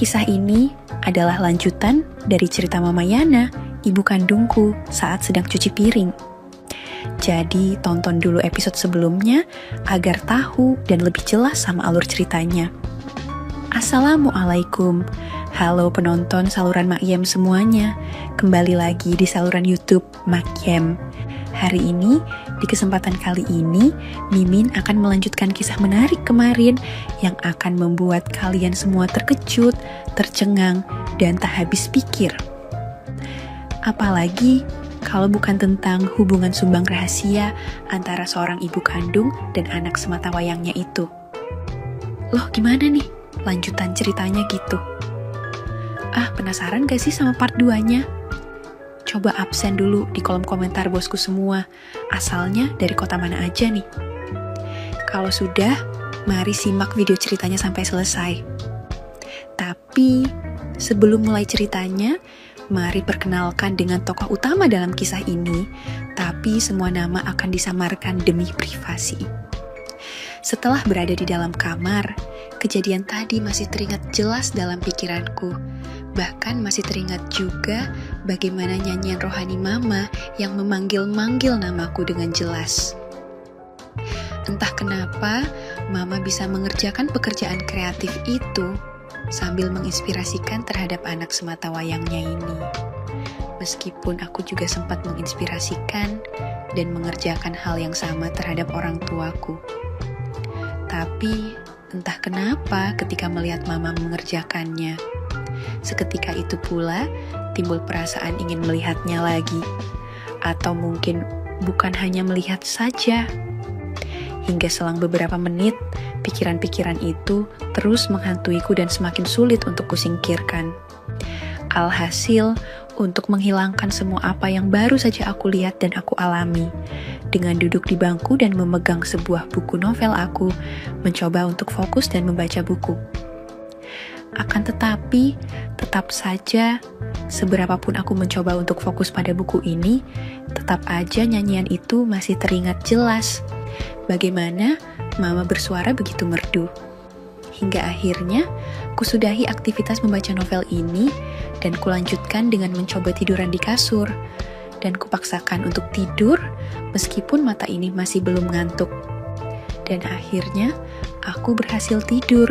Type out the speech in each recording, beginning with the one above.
Kisah ini adalah lanjutan dari cerita Mama Yana, ibu kandungku, saat sedang cuci piring. Jadi tonton dulu episode sebelumnya agar tahu dan lebih jelas sama alur ceritanya. Assalamualaikum. Halo penonton saluran Makyem semuanya. Kembali lagi di saluran YouTube Makyem. Hari ini, di kesempatan kali ini, Mimin akan melanjutkan kisah menarik kemarin yang akan membuat kalian semua terkejut, tercengang, dan tak habis pikir. Apalagi kalau bukan tentang hubungan sumbang rahasia antara seorang ibu kandung dan anak semata wayangnya itu. Loh, gimana nih lanjutan ceritanya gitu? Penasaran gak sih sama part 2-nya? Coba absen dulu di kolom komentar bosku semua, asalnya dari kota mana aja nih. Kalau sudah, mari simak video ceritanya sampai selesai. Tapi, sebelum mulai ceritanya, mari perkenalkan dengan tokoh utama dalam kisah ini, tapi semua nama akan disamarkan demi privasi. Setelah berada di dalam kamar, kejadian tadi masih teringat jelas dalam pikiranku. Bahkan masih teringat juga bagaimana nyanyian rohani Mama yang memanggil-manggil namaku dengan jelas. Entah kenapa, Mama bisa mengerjakan pekerjaan kreatif itu sambil menginspirasikan terhadap anak semata wayangnya ini. Meskipun aku juga sempat menginspirasikan dan mengerjakan hal yang sama terhadap orang tuaku. Tapi, entah kenapa ketika melihat Mama mengerjakannya, seketika itu pula timbul perasaan ingin melihatnya lagi. Atau mungkin bukan hanya melihat saja. Hingga selang beberapa menit, pikiran-pikiran itu terus menghantuiku dan semakin sulit untuk kusingkirkan. Alhasil, untuk menghilangkan semua apa yang baru saja aku lihat dan aku alami, dengan duduk di bangku dan memegang sebuah buku novel aku, mencoba untuk fokus dan membaca buku. Akan tetapi, tetap saja, seberapapun aku mencoba untuk fokus pada buku ini, tetap aja nyanyian itu masih teringat jelas. Bagaimana Mama bersuara begitu merdu. Hingga akhirnya, kusudahi aktivitas membaca novel ini, dan kulanjutkan dengan mencoba tiduran di kasur. Dan kupaksakan untuk tidur, meskipun mata ini masih belum ngantuk. Dan akhirnya, aku berhasil tidur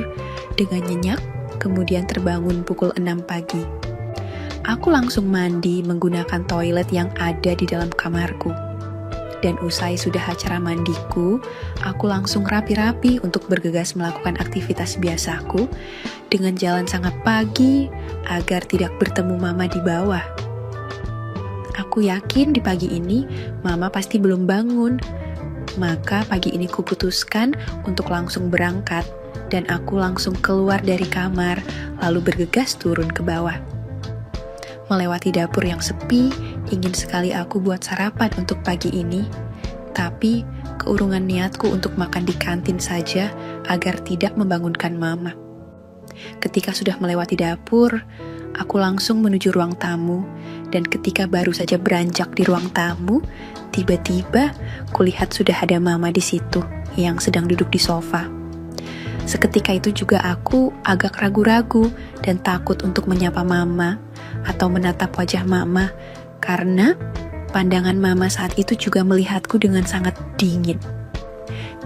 dengan nyenyak, kemudian terbangun pukul 6 pagi. Aku langsung mandi menggunakan toilet yang ada di dalam kamarku. Dan usai sudah acara mandiku, aku langsung rapi-rapi untuk bergegas melakukan aktivitas biasaku dengan jalan sangat pagi agar tidak bertemu Mama di bawah. Aku yakin di pagi ini Mama pasti belum bangun. Maka pagi ini kuputuskan untuk langsung berangkat. Dan aku langsung keluar dari kamar, lalu bergegas turun ke bawah. Melewati dapur yang sepi, ingin sekali aku buat sarapan untuk pagi ini. Tapi, keurungan niatku untuk makan di kantin saja, agar tidak membangunkan Mama. Ketika sudah melewati dapur, aku langsung menuju ruang tamu. Dan ketika baru saja beranjak di ruang tamu, tiba-tiba kulihat sudah ada Mama di situ, yang sedang duduk di sofa. Seketika itu juga aku agak ragu-ragu dan takut untuk menyapa Mama atau menatap wajah Mama karena pandangan Mama saat itu juga melihatku dengan sangat dingin.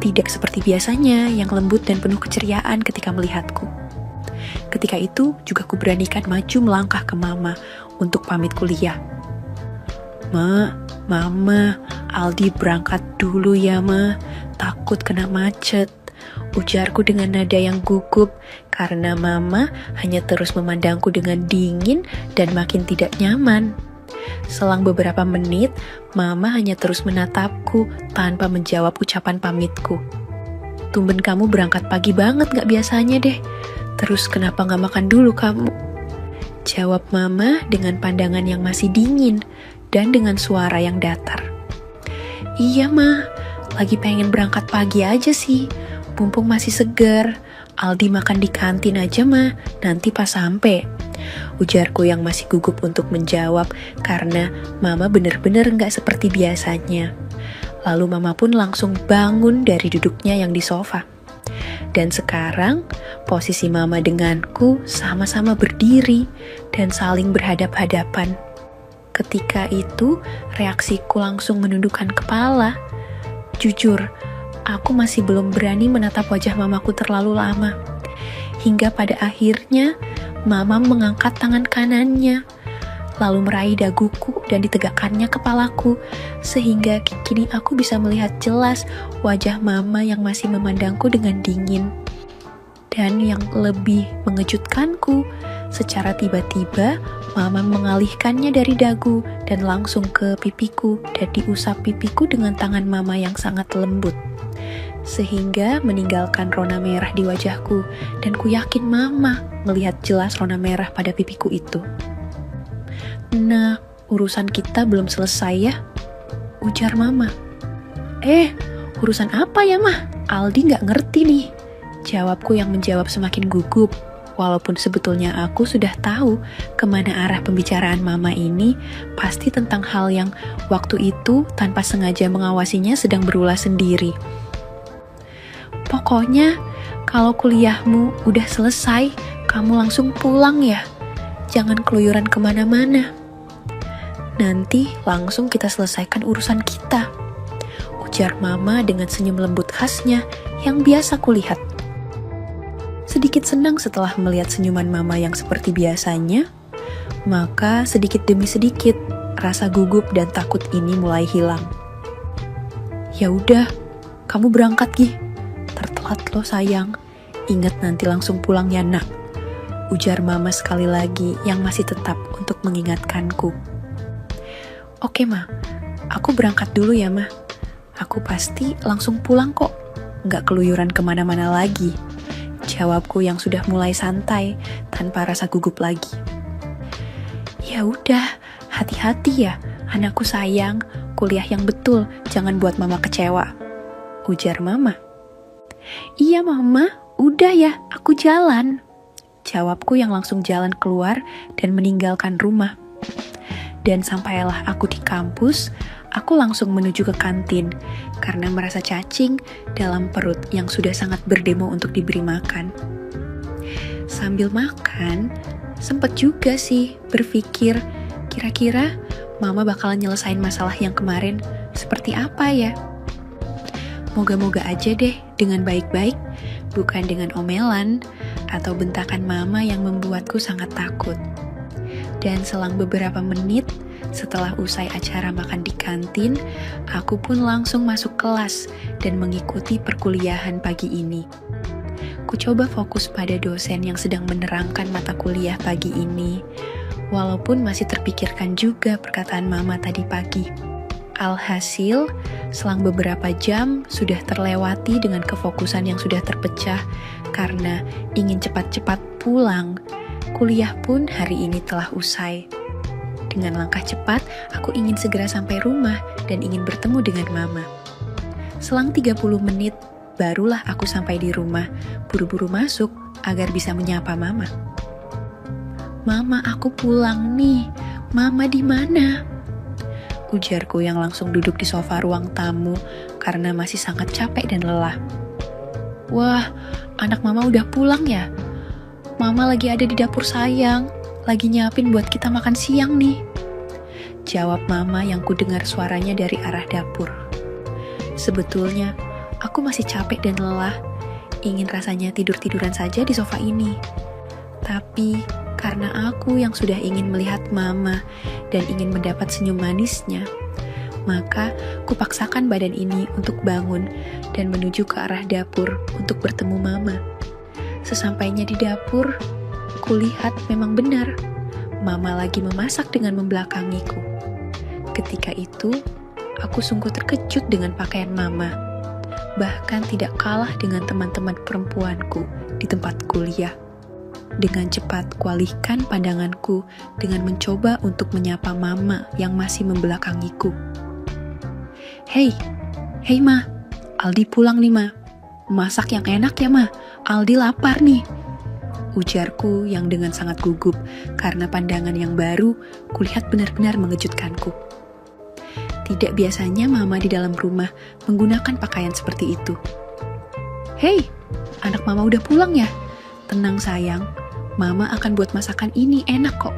Tidak seperti biasanya yang lembut dan penuh keceriaan ketika melihatku. Ketika itu juga kuberanikan maju melangkah ke Mama untuk pamit kuliah. Mama, Aldi berangkat dulu ya Ma, takut kena macet. Ujarku dengan nada yang gugup karena Mama hanya terus memandangku dengan dingin dan makin tidak nyaman. Selang beberapa menit, Mama hanya terus menatapku tanpa menjawab ucapan pamitku. Tumben kamu berangkat pagi banget gak biasanya deh. Terus kenapa gak makan dulu kamu? Jawab Mama dengan pandangan yang masih dingin dan dengan suara yang datar. Iya Ma, lagi pengen berangkat pagi aja sih. Mumpung masih segar, Aldi makan di kantin aja Ma, nanti pas sampai. Ujarku yang masih gugup untuk menjawab karena Mama bener-bener gak seperti biasanya. Lalu Mama pun langsung bangun dari duduknya yang di sofa. Dan sekarang, posisi mama denganku sama-sama berdiri dan saling berhadap-hadapan. Ketika itu, reaksiku langsung menundukkan kepala. Jujur, aku masih belum berani menatap wajah mamaku terlalu lama. Hingga pada akhirnya, mama mengangkat tangan kanannya, lalu meraih daguku dan ditegakkannya kepalaku, sehingga kini aku bisa melihat jelas wajah mama yang masih memandangku dengan dingin. Dan yang lebih mengejutkanku, secara tiba-tiba mama mengalihkannya dari dagu dan langsung ke pipiku dan diusap pipiku dengan tangan mama yang sangat lembut. Sehingga meninggalkan rona merah di wajahku dan ku yakin mama melihat jelas rona merah pada pipiku itu. "Nah, urusan kita belum selesai ya?" ujar mama. Urusan apa ya mah? Aldi gak ngerti nih. Jawabku yang menjawab semakin gugup. Walaupun sebetulnya aku sudah tahu kemana arah pembicaraan mama ini, pasti tentang hal yang waktu itu tanpa sengaja mengawasinya sedang berulah sendiri. "Pokoknya, kalau kuliahmu udah selesai, kamu langsung pulang ya. Jangan keluyuran kemana-mana. Nanti langsung kita selesaikan urusan kita," ujar mama dengan senyum lembut khasnya yang biasa kulihat. Sedikit senang setelah melihat senyuman mama yang seperti biasanya, maka sedikit demi sedikit rasa gugup dan takut ini mulai hilang. "Ya udah, kamu berangkat Gi. Tertelat lo sayang. Ingat nanti langsung pulang ya nak," ujar mama sekali lagi yang masih tetap untuk mengingatkanku. "Oke ma, aku berangkat dulu ya ma. Aku pasti langsung pulang kok, nggak keluyuran kemana-mana lagi," jawabku yang sudah mulai santai tanpa rasa gugup lagi. "Ya udah, hati-hati ya, anakku sayang. Kuliah yang betul, jangan buat mama kecewa," ujar mama. "Iya mama, udah ya, aku jalan," jawabku yang langsung jalan keluar dan meninggalkan rumah. Dan sampailah aku di kampus, aku langsung menuju ke kantin karena merasa cacing dalam perut yang sudah sangat berdemo untuk diberi makan. Sambil makan, sempat juga sih berpikir, kira-kira mama bakalan nyelesain masalah yang kemarin seperti apa ya? Moga-moga aja deh dengan baik-baik, bukan dengan omelan atau bentakan mama yang membuatku sangat takut. Dan selang beberapa menit setelah usai acara makan di kantin, aku pun langsung masuk kelas dan mengikuti perkuliahan pagi ini. Ku coba fokus pada dosen yang sedang menerangkan mata kuliah pagi ini, walaupun masih terpikirkan juga perkataan mama tadi pagi. Alhasil, selang beberapa jam sudah terlewati dengan kefokusan yang sudah terpecah karena ingin cepat-cepat pulang. Kuliah pun hari ini telah usai. Dengan langkah cepat, aku ingin segera sampai rumah dan ingin bertemu dengan mama. Selang 30 menit, barulah aku sampai di rumah, buru-buru masuk agar bisa menyapa mama. "Mama, aku pulang nih. Mama di mana?" ujarku yang langsung duduk di sofa ruang tamu karena masih sangat capek dan lelah. "Wah, anak mama udah pulang ya? Mama lagi ada di dapur sayang, lagi nyiapin buat kita makan siang nih," jawab mama yang ku dengar suaranya dari arah dapur. Sebetulnya, aku masih capek dan lelah, ingin rasanya tidur-tiduran saja di sofa ini. Tapi, karena aku yang sudah ingin melihat mama dan ingin mendapat senyum manisnya, maka kupaksakan badan ini untuk bangun dan menuju ke arah dapur untuk bertemu mama. Sesampainya di dapur, kulihat memang benar, mama lagi memasak dengan membelakangiku. Ketika itu, aku sungguh terkejut dengan pakaian mama, bahkan tidak kalah dengan teman-teman perempuanku di tempat kuliah. Dengan cepat kualihkan pandanganku dengan mencoba untuk menyapa mama yang masih membelakangiku. Hei ma, Aldi pulang nih ma. Masak yang enak ya ma, Aldi lapar nih," ujarku yang dengan sangat gugup karena pandangan yang baru kulihat benar-benar mengejutkanku. Tidak biasanya mama di dalam rumah menggunakan pakaian seperti itu. "Hei, anak mama udah pulang ya? Tenang sayang, mama akan buat masakan ini enak kok.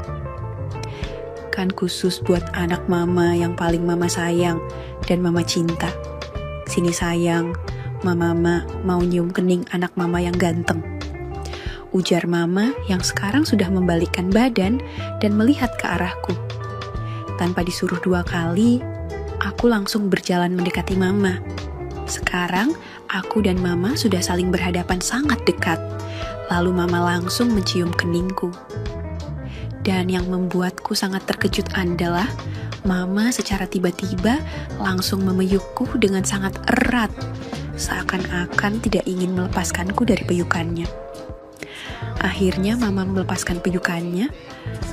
Kan khusus buat anak mama yang paling mama sayang dan mama cinta. Sini sayang, mama mau nyium kening anak mama yang ganteng. Ujar mama yang sekarang sudah membalikkan badan dan melihat ke arahku. Tanpa disuruh 2 kali, aku langsung berjalan mendekati mama. Sekarang, aku dan mama sudah saling berhadapan sangat dekat. Lalu mama langsung mencium keningku. Dan yang membuatku sangat terkejut adalah mama secara tiba-tiba langsung memelukku dengan sangat erat, seakan-akan tidak ingin melepaskanku dari peyukannya. Akhirnya mama melepaskan peyukannya,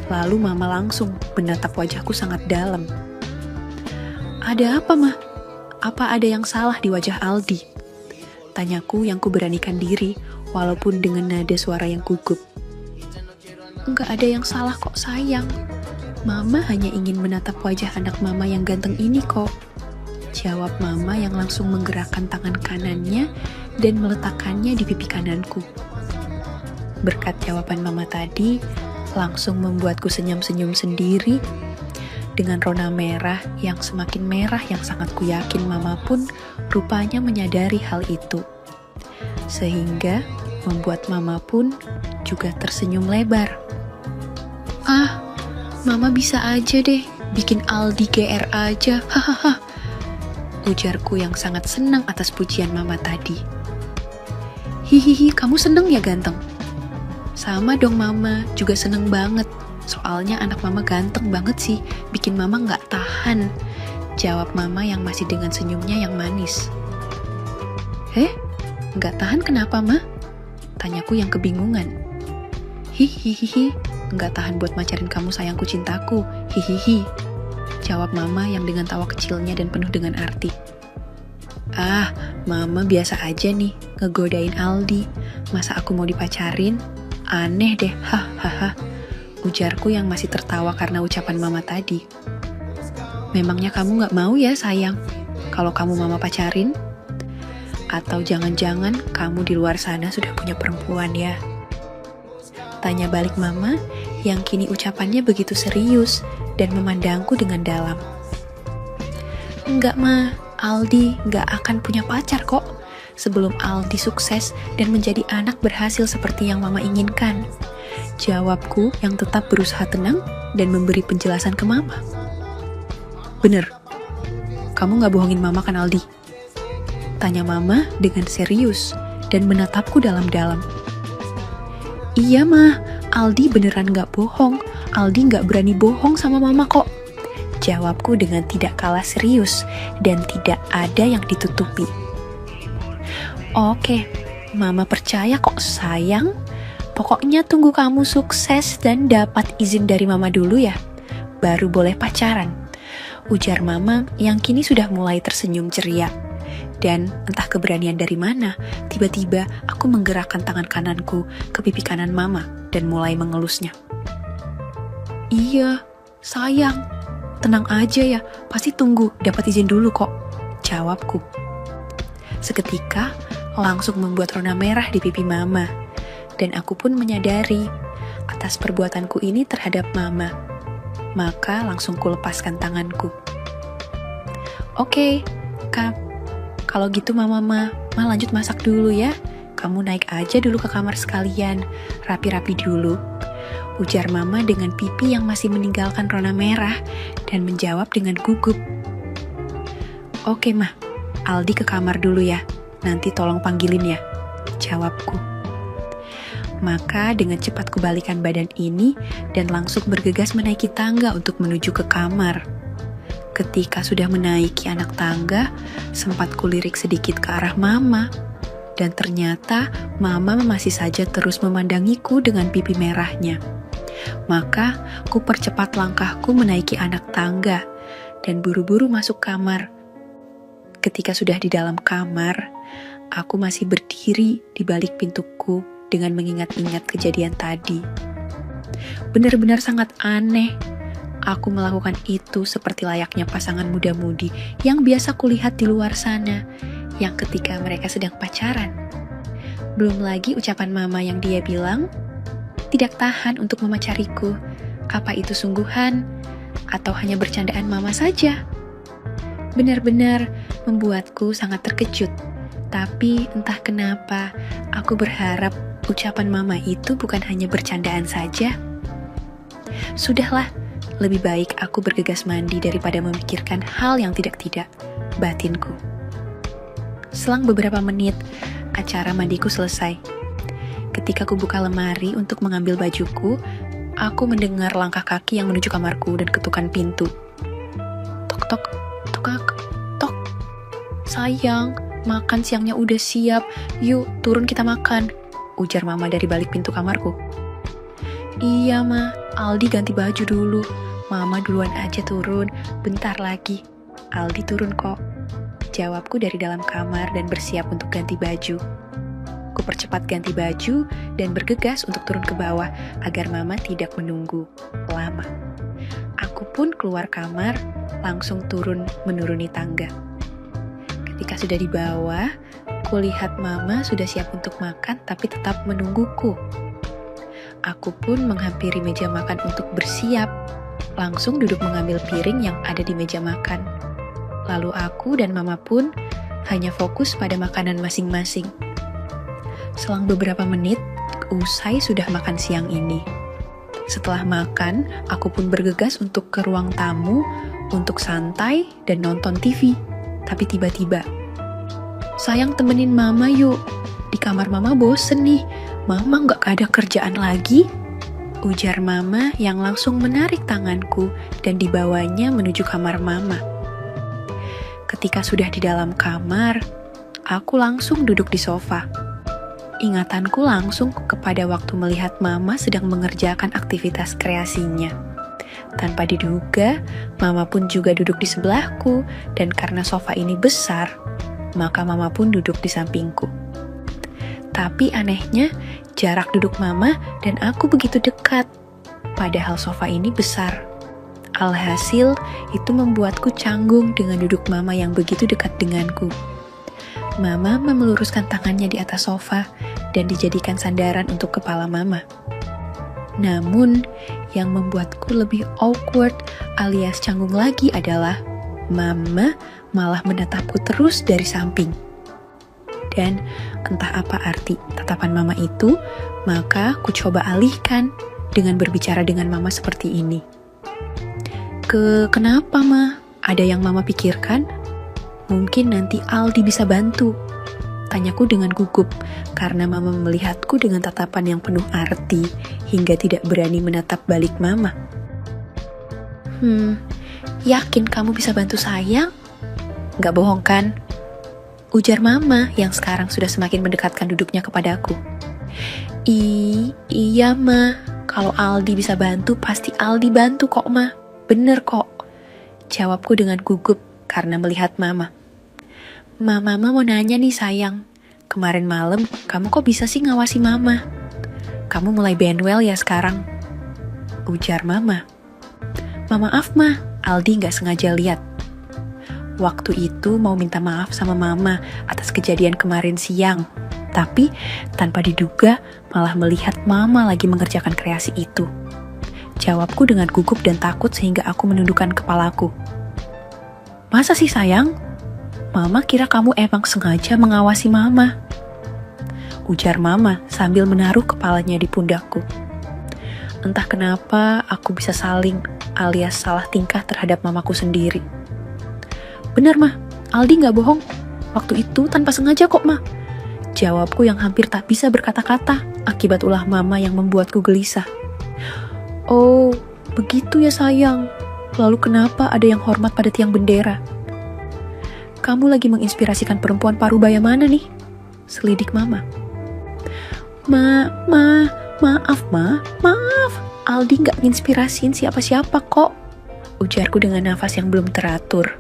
lalu mama langsung menatap wajahku sangat dalam. Ada apa, Ma? Apa ada yang salah di wajah Aldi? Tanyaku yang kuberanikan diri, walaupun dengan nada suara yang gugup. Enggak ada yang salah kok sayang. Mama hanya ingin menatap wajah anak mama yang ganteng ini kok. Jawab mama yang langsung menggerakkan tangan kanannya dan meletakkannya di pipi kananku. Berkat jawaban mama tadi, langsung membuatku senyum-senyum sendiri. Dengan rona merah yang semakin merah yang sangat kuyakin mama pun rupanya menyadari hal itu. Sehingga membuat mama pun juga tersenyum lebar. Ah, mama bisa aja deh bikin Aldi GR aja, hahaha. Ujarku yang sangat senang atas pujian mama tadi. Hihihi, kamu seneng ya ganteng? Sama dong mama, juga seneng banget. Soalnya anak mama ganteng banget sih, bikin mama gak tahan. Jawab mama yang masih dengan senyumnya yang manis. Gak tahan kenapa, Ma? Tanyaku yang kebingungan. Hihihihi, gak tahan buat macarin kamu sayangku cintaku, hihihi. Jawab mama yang dengan tawa kecilnya dan penuh dengan arti. Ah, mama biasa aja nih, ngegodain Aldi. Masa aku mau dipacarin? Aneh deh, hahaha. Ujarku yang masih tertawa karena ucapan mama tadi. Memangnya kamu gak mau ya sayang, kalau kamu mama pacarin? Atau jangan-jangan kamu di luar sana sudah punya perempuan ya? Tanya balik mama yang kini ucapannya begitu serius dan memandangku dengan dalam. Enggak Ma, Aldi gak akan punya pacar kok sebelum Aldi sukses dan menjadi anak berhasil seperti yang mama inginkan. Jawabku yang tetap berusaha tenang dan memberi penjelasan ke mama. Bener, kamu gak bohongin mama kan Aldi? Tanya mama dengan serius dan menatapku dalam-dalam. Iya Ma, Aldi beneran gak bohong. Aldi gak berani bohong sama mama kok. Jawabku dengan tidak kalah serius dan tidak ada yang ditutupi. Oke, mama percaya kok sayang. Pokoknya tunggu kamu sukses dan dapat izin dari mama dulu ya, baru boleh pacaran. Ujar mama yang kini sudah mulai tersenyum ceria. Dan entah keberanian dari mana, tiba-tiba aku menggerakkan tangan kananku ke pipi kanan mama dan mulai mengelusnya. Iya, sayang. Tenang aja ya, pasti tunggu dapat izin dulu kok. Jawabku. Seketika, langsung membuat rona merah di pipi mama. Dan aku pun menyadari atas perbuatanku ini terhadap mama. Maka langsung kulepaskan tanganku. Oke, Kak. Kalau gitu mama lanjut masak dulu ya. Kamu naik aja dulu ke kamar sekalian. Rapi-rapi dulu. Ujar mama dengan pipi yang masih meninggalkan rona merah dan menjawab dengan gugup. Oke Ma, Aldi ke kamar dulu ya. Nanti tolong panggilin ya. Jawabku. Maka dengan cepat kubalikan badan ini dan langsung bergegas menaiki tangga untuk menuju ke kamar. Ketika sudah menaiki anak tangga, sempat kulirik sedikit ke arah mama. Dan ternyata mama masih saja terus memandangiku dengan pipi merahnya. Maka ku percepat langkahku menaiki anak tangga dan buru-buru masuk kamar. Ketika sudah di dalam kamar, aku masih berdiri di balik pintuku dengan mengingat-ingat kejadian tadi. Benar-benar sangat aneh. Aku melakukan itu seperti layaknya pasangan muda-mudi yang biasa kulihat di luar sana, yang ketika mereka sedang pacaran. Belum lagi ucapan mama yang dia bilang, tidak tahan untuk memacariku. Apa itu sungguhan? Atau hanya bercandaan mama saja? Benar-benar membuatku sangat terkejut. Tapi entah kenapa, aku berharap ucapan mama itu bukan hanya bercandaan saja. Sudahlah, lebih baik aku bergegas mandi daripada memikirkan hal yang tidak-tidak, batinku. Selang beberapa menit, acara mandiku selesai. Ketika ku buka lemari untuk mengambil bajuku, aku mendengar langkah kaki yang menuju kamarku dan ketukan pintu. Tok tok, tokak, tok. Sayang, makan siangnya udah siap. Yuk, turun kita makan, ujar mama dari balik pintu kamarku. Iya ma, Aldi ganti baju dulu. Mama duluan aja turun, bentar lagi. Aldi turun kok, jawabku dari dalam kamar dan bersiap untuk ganti baju. Ku percepat ganti baju dan bergegas untuk turun ke bawah agar mama tidak menunggu lama. Aku pun keluar kamar, langsung turun menuruni tangga. Ketika sudah di bawah, kulihat mama sudah siap untuk makan tapi tetap menungguku. Aku pun menghampiri meja makan untuk bersiap, langsung duduk mengambil piring yang ada di meja makan. Lalu aku dan mama pun hanya fokus pada makanan masing-masing. Selang beberapa menit, usai sudah makan siang ini. Setelah makan, aku pun bergegas untuk ke ruang tamu untuk santai dan nonton TV. Tapi tiba-tiba, sayang temenin mama yuk. Di kamar mama bosen nih, mama gak ada kerjaan lagi? Ujar mama yang langsung menarik tanganku dan dibawanya menuju kamar mama. Ketika sudah di dalam kamar, aku langsung duduk di sofa. Ingatanku langsung kepada waktu melihat mama sedang mengerjakan aktivitas kreasinya. Tanpa diduga, mama pun juga duduk di sebelahku, dan karena sofa ini besar, maka mama pun duduk di sampingku. Tapi anehnya, jarak duduk mama dan aku begitu dekat, padahal sofa ini besar. Alhasil, itu membuatku canggung dengan duduk mama yang begitu dekat denganku. Mama meluruskan tangannya di atas sofa dan dijadikan sandaran untuk kepala mama. Namun, yang membuatku lebih awkward alias canggung lagi adalah mama malah menatapku terus dari samping. Dan entah apa arti tatapan mama itu, maka ku coba alihkan dengan berbicara dengan mama seperti ini. Kenapa ma? Ada yang mama pikirkan? Mungkin nanti Aldi bisa bantu, tanyaku dengan gugup karena mama melihatku dengan tatapan yang penuh arti hingga tidak berani menatap balik mama. Yakin kamu bisa bantu sayang? Gak bohong kan? Ujar mama yang sekarang sudah semakin mendekatkan duduknya kepadaku. Iya ma, kalau Aldi bisa bantu pasti Aldi bantu kok ma. Bener kok, jawabku dengan gugup karena melihat mama. Mama mau nanya nih sayang, kemarin malam kamu kok bisa sih ngawasi mama? Kamu mulai bandwell ya sekarang? Ujar mama. Maaf ma, Aldi gak sengaja lihat. Waktu itu mau minta maaf sama mama atas kejadian kemarin siang, tapi tanpa diduga malah melihat mama lagi mengerjakan kreasi itu. Jawabku dengan gugup dan takut sehingga aku menundukkan kepalaku. Masa sih sayang? Mama kira kamu emang sengaja mengawasi mama. Ujar mama sambil menaruh kepalanya di pundakku. Entah kenapa aku bisa saling alias salah tingkah terhadap mamaku sendiri. Benar ma, Aldi gak bohong. Waktu itu tanpa sengaja kok ma. Jawabku yang hampir tak bisa berkata-kata akibat ulah mama yang membuatku gelisah. Oh, begitu ya sayang. Lalu kenapa ada yang hormat pada tiang bendera? Kamu lagi menginspirasikan perempuan parubaya mana nih? Selidik mama. Maaf. Aldi gak nginspirasiin siapa-siapa kok. Ujarku dengan nafas yang belum teratur.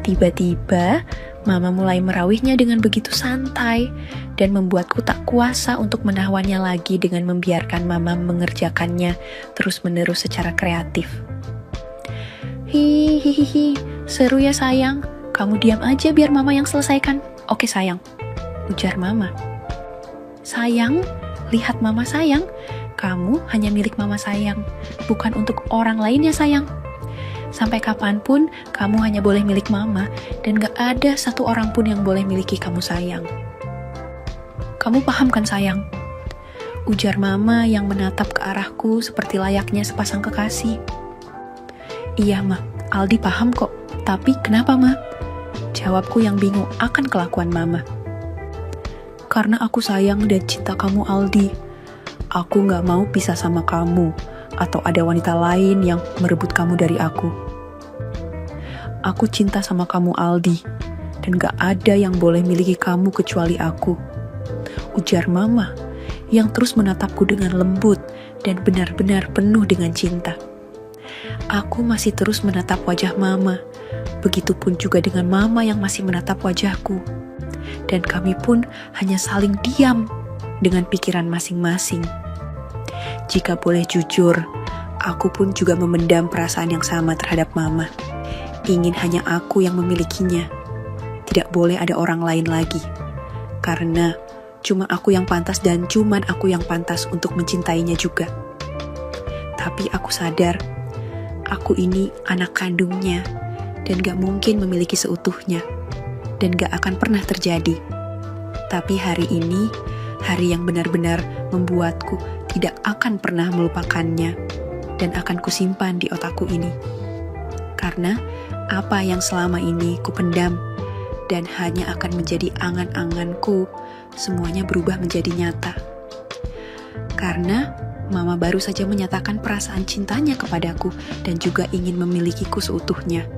Tiba-tiba, mama mulai merawihnya dengan begitu santai dan membuatku tak kuasa untuk menahannya lagi dengan membiarkan mama mengerjakannya terus-menerus secara kreatif. Hihihi, seru ya sayang. Kamu diam aja biar mama yang selesaikan. Oke sayang, ujar mama. Sayang, lihat mama sayang. Kamu hanya milik mama sayang, bukan untuk orang lain ya sayang. Sampai kapanpun, kamu hanya boleh milik mama, dan gak ada satu orang pun yang boleh miliki kamu sayang. Kamu paham kan sayang? Ujar mama yang menatap ke arahku seperti layaknya sepasang kekasih. Iya ma, Aldi paham kok. Tapi kenapa ma? Jawabku yang bingung akan kelakuan mama. Karena aku sayang dan cinta kamu Aldi. Aku gak mau pisah sama kamu, atau ada wanita lain yang merebut kamu dari aku. Aku cinta sama kamu Aldi, dan gak ada yang boleh miliki kamu kecuali aku. Ujar mama, yang terus menatapku dengan lembut dan benar-benar penuh dengan cinta. Aku masih terus menatap wajah mama, begitupun juga dengan mama yang masih menatap wajahku. Dan kami pun hanya saling diam dengan pikiran masing-masing. Jika boleh jujur, aku pun juga memendam perasaan yang sama terhadap mama. Ingin hanya aku yang memilikinya. Tidak boleh ada orang lain lagi. Karena cuma aku yang pantas dan cuman aku yang pantas untuk mencintainya juga. Tapi aku sadar, aku ini anak kandungnya dan gak mungkin memiliki seutuhnya. Dan gak akan pernah terjadi. Tapi hari ini, hari yang benar-benar membuatku tidak akan pernah melupakannya dan akan kusimpan di otakku ini. Karena apa yang selama ini kupendam dan hanya akan menjadi angan-anganku, semuanya berubah menjadi nyata. Karena mama baru saja menyatakan perasaan cintanya kepadaku dan juga ingin memilikiku seutuhnya.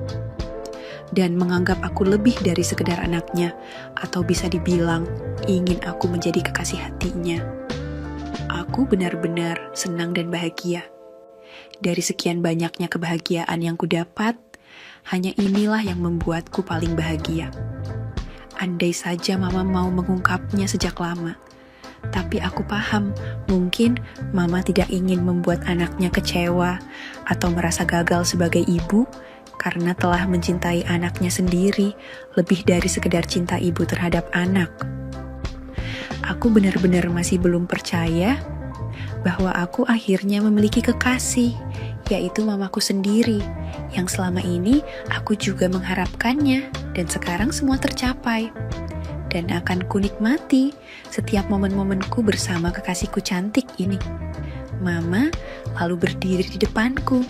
Dan menganggap aku lebih dari sekedar anaknya, atau bisa dibilang ingin aku menjadi kekasih hatinya. Aku benar-benar senang dan bahagia. Dari sekian banyaknya kebahagiaan yang kudapat, hanya inilah yang membuatku paling bahagia. Andai saja mama mau mengungkapnya sejak lama, tapi aku paham mungkin mama tidak ingin membuat anaknya kecewa atau merasa gagal sebagai ibu, karena telah mencintai anaknya sendiri lebih dari sekedar cinta ibu terhadap anak. Aku benar-benar masih belum percaya bahwa aku akhirnya memiliki kekasih, yaitu mamaku sendiri, yang selama ini aku juga mengharapkannya, dan sekarang semua tercapai. Dan akan kunikmati setiap momen-momenku bersama kekasihku cantik ini. Mama lalu berdiri di depanku,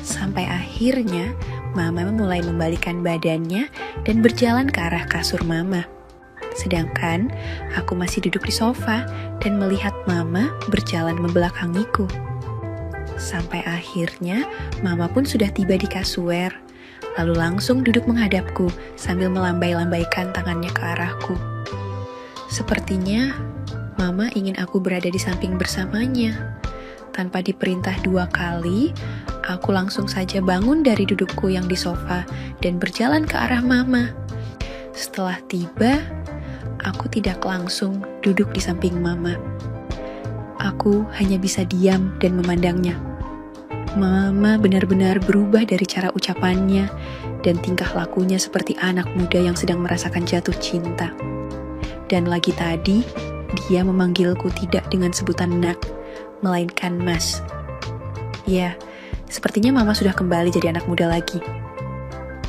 sampai akhirnya mama mulai membalikkan badannya dan berjalan ke arah kasur mama. Sedangkan aku masih duduk di sofa dan melihat mama berjalan membelakangiku. Sampai akhirnya mama pun sudah tiba di kasur, lalu langsung duduk menghadapku sambil melambai-lambaikan tangannya ke arahku. Sepertinya mama ingin aku berada di samping bersamanya. Tanpa diperintah 2 kali, aku langsung saja bangun dari dudukku yang di sofa dan berjalan ke arah mama. Setelah tiba, aku tidak langsung duduk di samping mama. Aku hanya bisa diam dan memandangnya. Mama benar-benar berubah dari cara ucapannya dan tingkah lakunya seperti anak muda yang sedang merasakan jatuh cinta. Dan lagi tadi, dia memanggilku tidak dengan sebutan nak, melainkan mas. Ya, sepertinya mama sudah kembali jadi anak muda lagi.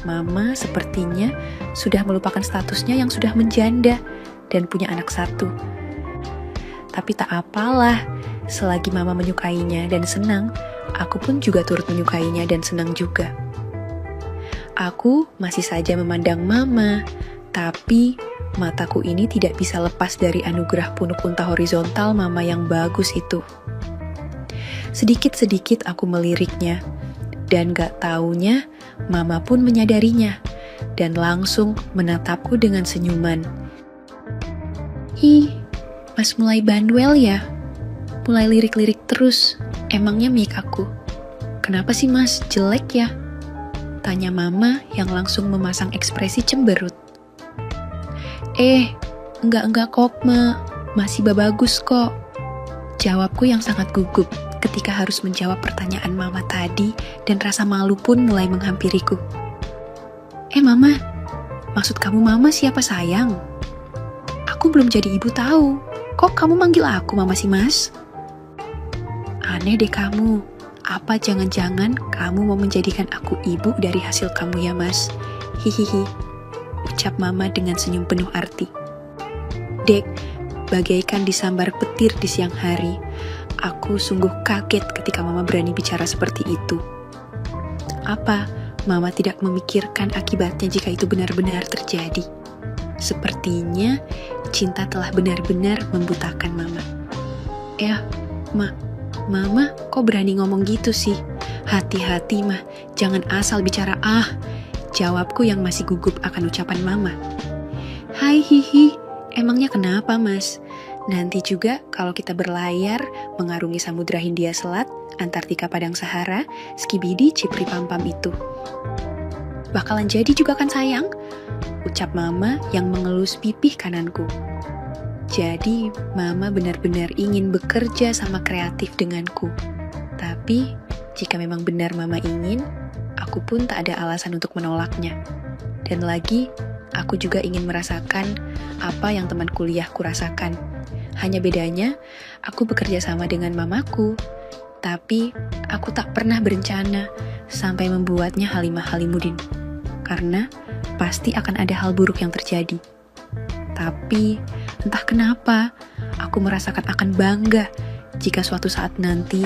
Mama sepertinya sudah melupakan statusnya yang sudah menjanda dan punya anak 1. Tapi tak apalah, selagi mama menyukainya dan senang, aku pun juga turut menyukainya dan senang juga. Aku masih saja memandang mama, tapi mataku ini tidak bisa lepas dari anugerah punuk unta horizontal mama yang bagus itu. Sedikit-sedikit aku meliriknya, dan gak taunya mama pun menyadarinya, dan langsung menatapku dengan senyuman. Ih, mas mulai bandwel ya? Mulai lirik-lirik terus, emangnya mic aku? Kenapa sih mas, jelek ya? Tanya mama yang langsung memasang ekspresi cemberut. Enggak kok ma, masih bagus kok. Jawabku yang sangat gugup ketika harus menjawab pertanyaan mama tadi dan rasa malu pun mulai menghampiriku. Mama, maksud kamu mama siapa sayang? Aku belum jadi ibu tahu, Kok kamu manggil aku mama sih, Mas? Aneh deh kamu. Apa jangan-jangan kamu mau menjadikan aku ibu dari hasil kamu ya, Mas? Hihihi, ucap mama dengan senyum penuh arti. Dek, bagaikan disambar petir di siang hari, aku sungguh kaget ketika mama berani bicara seperti itu. Apa mama tidak memikirkan akibatnya jika itu benar-benar terjadi? Sepertinya cinta telah benar-benar membutakan mama. Ya, Mama kok berani ngomong gitu sih? Hati-hati mah, jangan asal bicara Jawabku yang masih gugup akan ucapan mama. Hai hihi, emangnya kenapa mas? Nanti juga kalau kita berlayar mengarungi Samudra Hindia Selat, Antartika Padang Sahara, Skibidi Cipri Pampam itu. Bakalan jadi juga kan sayang? Ucap mama yang mengelus pipih kananku. Jadi, mama benar-benar ingin bekerja sama kreatif denganku. Tapi, jika memang benar mama ingin, aku pun tak ada alasan untuk menolaknya. Dan lagi, aku juga ingin merasakan apa yang teman kuliahku rasakan. Hanya bedanya, aku bekerja sama dengan mamaku. Tapi, aku tak pernah berencana sampai membuatnya Halimah Halimuddin. Karena, pasti akan ada hal buruk yang terjadi. Tapi, entah kenapa, aku merasakan akan bangga jika suatu saat nanti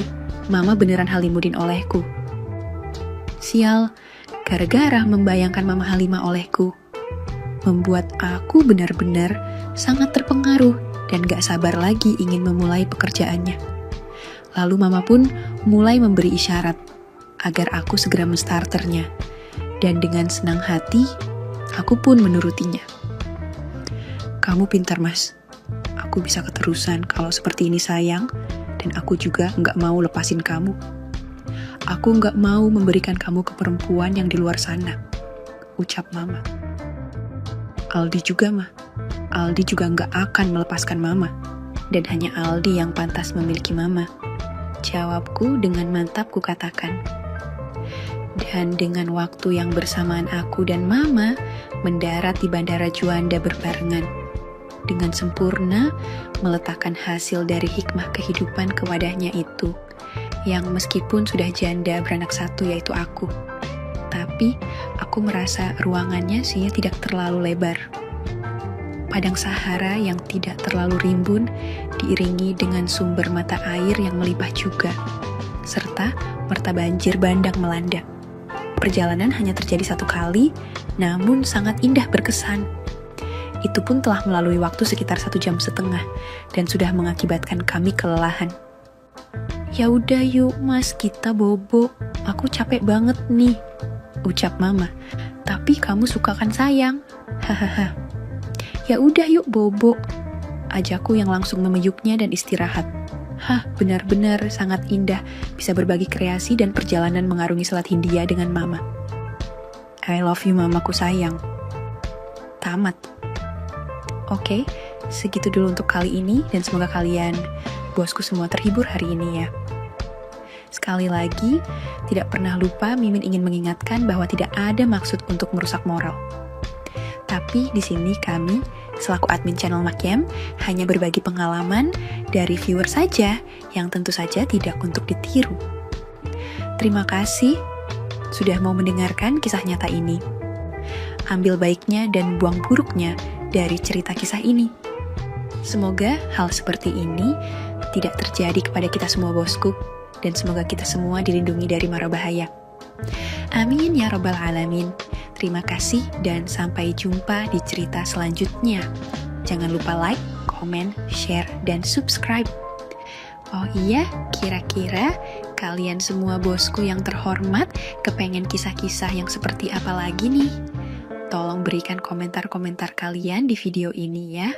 mama beneran Halimuddin olehku. Sial, gara-gara membayangkan mama Halimah olehku, membuat aku benar-benar sangat terpengaruh dan gak sabar lagi ingin memulai pekerjaannya. Lalu mama pun mulai memberi isyarat agar aku segera menstarternya. Dan dengan senang hati, aku pun menurutinya. Kamu pintar mas, aku bisa keterusan kalau seperti ini sayang, dan aku juga nggak mau lepasin kamu. Aku nggak mau memberikan kamu ke perempuan yang di luar sana, ucap mama. Aldi juga mah, Aldi juga nggak akan melepaskan mama, dan hanya Aldi yang pantas memiliki mama. Jawabku dengan mantap kukatakan. Dan dengan waktu yang bersamaan aku dan mama mendarat di Bandara Juanda berbarengan, dengan sempurna meletakkan hasil dari hikmah kehidupan ke wadahnya itu, yang meskipun sudah janda beranak satu yaitu aku, tapi aku merasa ruangannya sih tidak terlalu lebar. Padang Sahara yang tidak terlalu rimbun diiringi dengan sumber mata air yang melimpah juga, serta merta banjir bandang melanda. Perjalanan hanya terjadi 1 kali, namun sangat indah berkesan. Itu pun telah melalui waktu sekitar 1,5 jam dan sudah mengakibatkan kami kelelahan. Ya udah yuk mas, kita bobo. Aku capek banget nih, ucap mama. Tapi kamu suka kan sayang? Hahaha. Ya udah yuk bobo, ajakku yang langsung memeyuknya dan istirahat. Benar-benar sangat indah bisa berbagi kreasi dan perjalanan mengarungi Selat Hindia dengan mama. I love you mamaku sayang. Tamat. Oke, segitu dulu untuk kali ini dan semoga kalian, bosku semua terhibur hari ini ya. Sekali lagi, tidak pernah lupa Mimin ingin mengingatkan bahwa tidak ada maksud untuk merusak moral. Tapi di sini kami, selaku admin channel Makiem, hanya berbagi pengalaman dari viewer saja yang tentu saja tidak untuk ditiru. Terima kasih sudah mau mendengarkan kisah nyata ini. Ambil baiknya dan buang buruknya dari cerita kisah ini. Semoga hal seperti ini tidak terjadi kepada kita semua bosku, dan semoga kita semua dilindungi dari mara bahaya. Amin ya rabbal alamin. Terima kasih dan sampai jumpa di cerita selanjutnya. Jangan lupa like, komen, share, dan subscribe. Oh iya, kira-kira kalian semua bosku yang terhormat kepengen kisah-kisah yang seperti apa lagi nih? Tolong berikan komentar-komentar kalian di video ini ya.